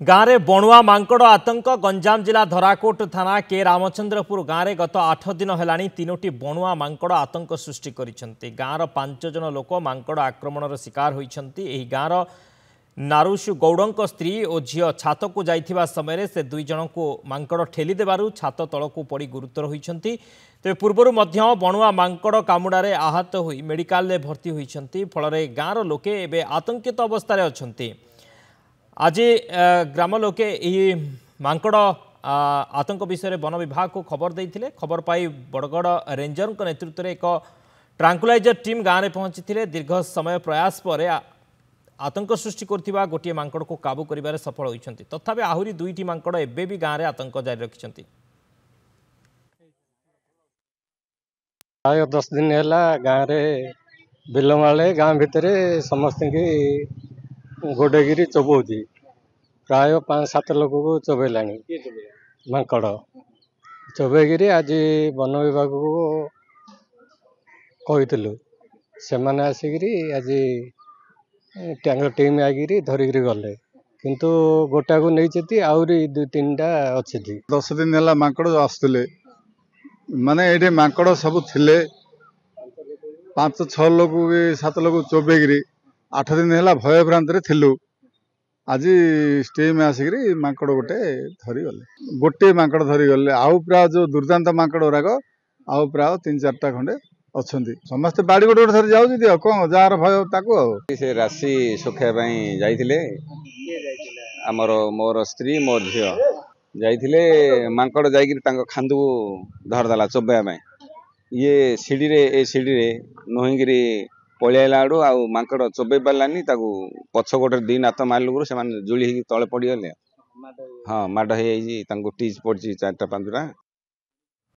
गाँव में बणुआ मांकड़ आतंक गंजाम जिला धराकोट थाना के रामचंद्रपुर गाँव में गत 8 दिन है तीनोटी बणुआ मांकड़ आतंक सृष्टि कर गाँवर 5 जन लोक मांकड़ आक्रमण शिकार होती गाँवर नारुषु गौड़ स्त्री और झील छात को जाइथिबा समय से 2 जन को मांकड़ ठेली देबारु छात तल को पड़ी गुरुतर होती तेज पूर्वर बणुआ मांकड़ कामुड़े आहत हो मेडिकल भर्ती होती फल गाँवर लोके एवं आतंकित अवस्था अच्छा आज ग्राम लोके यही मांकड़ आतंक विषय वन विभाग को खबर देते खबर पाई बड़गड़ रेंजर नेतृत्व में एक ट्रांकुलाइजर टीम गाँव में पहुंची दीर्घ समय प्रयास पर आतंक सृष्टि करथिबा गोटे मांकड़ को काबू करिबारे सफल होइछन्ति तथापि आहुरी 2टी मांकड़ एबे भी गाँव में आतंक जारी रखिछन्ति। प्राय 10 दिन है गाँव में बिलमाले गाँव भितर समस्त गोडेगिरी चबौची प्राय 5-7 लोक को चबेला मांकड़ चबेगिरी आज वन विभाग को कही से मैंने आसिक आज टीम आगिरी धरिकी गले किंतु गोटा को नहीं आहरी 2-3टा अच्छी 10 दिन है मांकड़ आसुले माने ये मांकड़ सब थिले 5-6 लोक 7 लोक चोबेगिरी 8 दिन है भय भ्रांत थिलु आज टीम आसिक मांकड़ गोटे धरी गले गोटे मांकड़ धरी गले आउ प्राय जो दुर्दांत मांकड़ गुराक आउ प्राय 3-4टा खंडे अच्छा समस्ते बाड़ी गोटे गोटे थर जाऊँ कौन जार भय ताकू से राशि सुखाइबा जाइथिले आमर मोर स्त्री मो झील जाइथिले मांकड़ जाइकिरी तांको खांदू धरदेला चोबेया ये सीढ़ी रे नोहिंगिरी पलियाला आड़ू आ मांकड़ चोबे पारानी पछ गोटे 2 नात मारलू से जुड़ी तले पड़गले हाँ माड़ हो टीच पड़ी 4-5टा